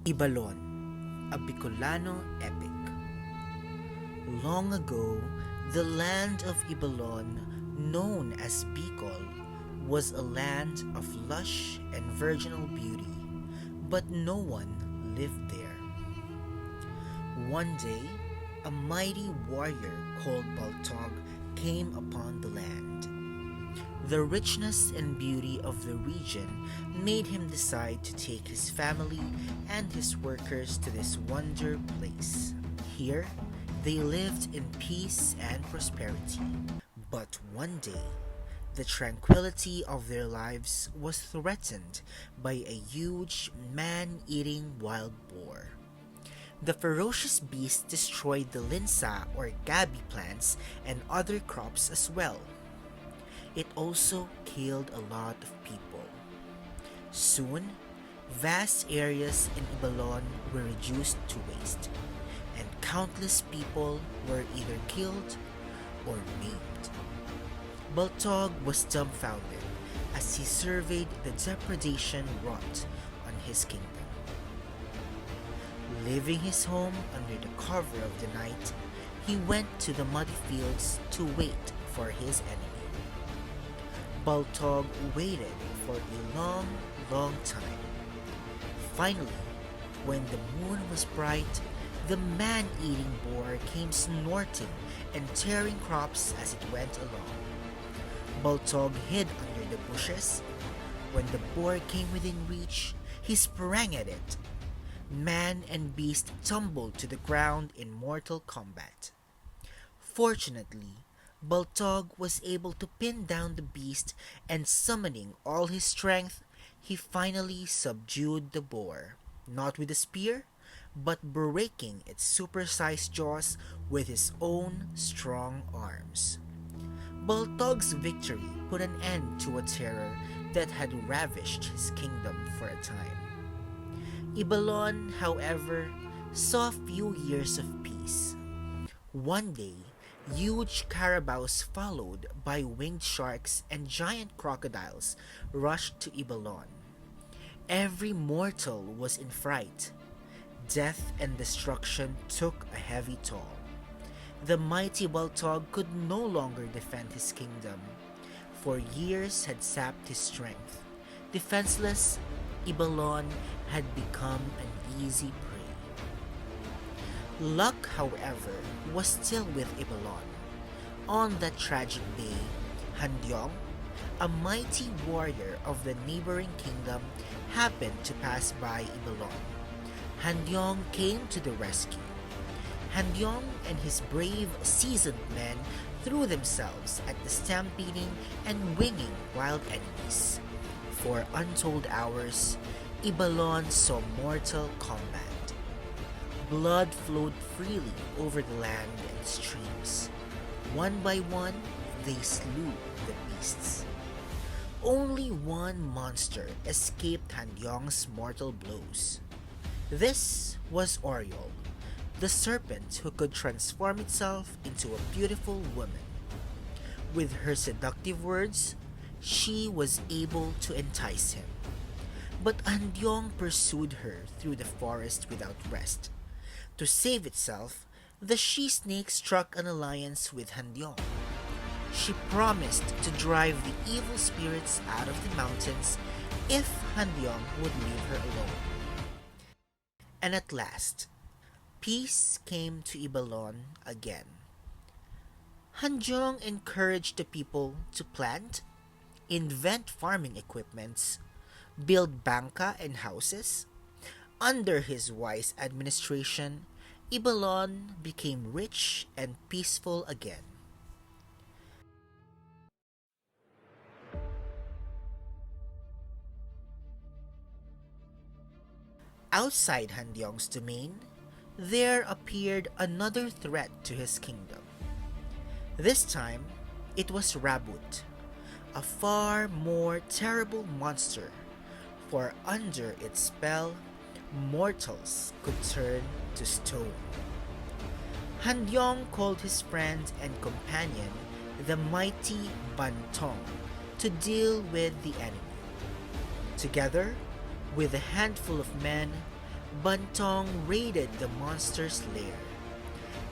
Ibalon, a Bicolano epic. Long ago, the land of Ibalon, known as Bicol, was a land of lush and virginal beauty, but no one lived there. One day, a mighty warrior called Baltog came upon the land. The richness and beauty of the region made him decide to take his family and his workers to this wonder place. Here, they lived in peace and prosperity. But one day, the tranquility of their lives was threatened by a huge man-eating wild boar. The ferocious beast destroyed the linsa or gabi plants and other crops as well. It also killed a lot of people. Soon, vast areas in Ibalon were reduced to waste, and countless people were either killed or maimed. Baltog was dumbfounded as he surveyed the depredation wrought on his kingdom. Leaving his home under the cover of the night, he went to the muddy fields to wait for his enemy. Baltog waited for a long, long time. Finally, when the moon was bright, the man-eating boar came snorting and tearing crops as it went along. Baltog hid under the bushes. When the boar came within reach, he sprang at it. Man and beast tumbled to the ground in mortal combat. Fortunately, Baltog was able to pin down the beast, and summoning all his strength, he finally subdued the boar, not with a spear, but breaking its supersized jaws with his own strong arms. Baltog's victory put an end to a terror that had ravished his kingdom for a time. Ibalon, however, saw few years of peace. One day, huge carabaos followed by winged sharks and giant crocodiles rushed to Ibalon. Every mortal was in fright. Death and destruction took a heavy toll. The mighty Baltog could no longer defend his kingdom, for years had sapped his strength. Defenseless, Ibalon had become an easy prey. Luck, however, was still with Ibalon. On that tragic day, Handyong, a mighty warrior of the neighboring kingdom, happened to pass by Ibalon. Handyong came to the rescue. Handyong and his brave, seasoned men threw themselves at the stampeding and winging wild enemies. For untold hours, Ibalon saw mortal combat. Blood flowed freely over the land and streams. One by one, they slew the beasts. Only one monster escaped Handyong's mortal blows. This was Oriole, the serpent who could transform itself into a beautiful woman. With her seductive words, she was able to entice him. But Handyong pursued her through the forest without rest. To save itself, the she-snake struck an alliance with Handyong. She promised to drive the evil spirits out of the mountains if Handyong would leave her alone. And at last, peace came to Ibalon again. Handyong encouraged the people to plant, invent farming equipments, build bangka and houses. Under his wise administration, Ibalon became rich and peaceful again. Outside Handyong's domain, there appeared another threat to his kingdom. This time, it was Rabut, a far more terrible monster, for under its spell, mortals could turn to stone. Handyong called his friend and companion, the mighty Bantong, to deal with the enemy. Together, with a handful of men, Bantong raided the monster's lair.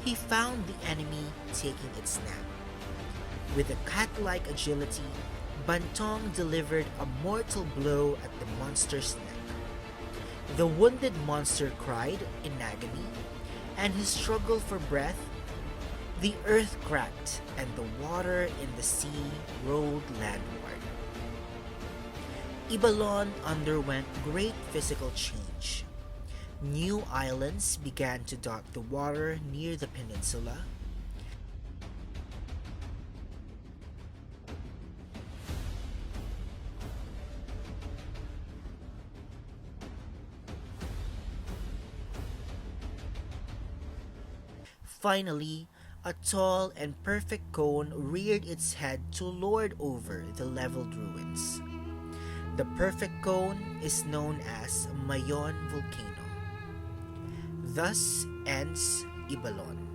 He found the enemy taking its nap. With a cat-like agility, Bantong delivered a mortal blow at the monster's neck. The wounded monster cried in agony, and he struggled for breath. The earth cracked, and the water in the sea rolled landward. Ibalon underwent great physical change. New islands began to dot the water near the peninsula. Finally, a tall and perfect cone reared its head to lord over the leveled ruins. The perfect cone is known as Mayon Volcano. Thus ends Ibalon.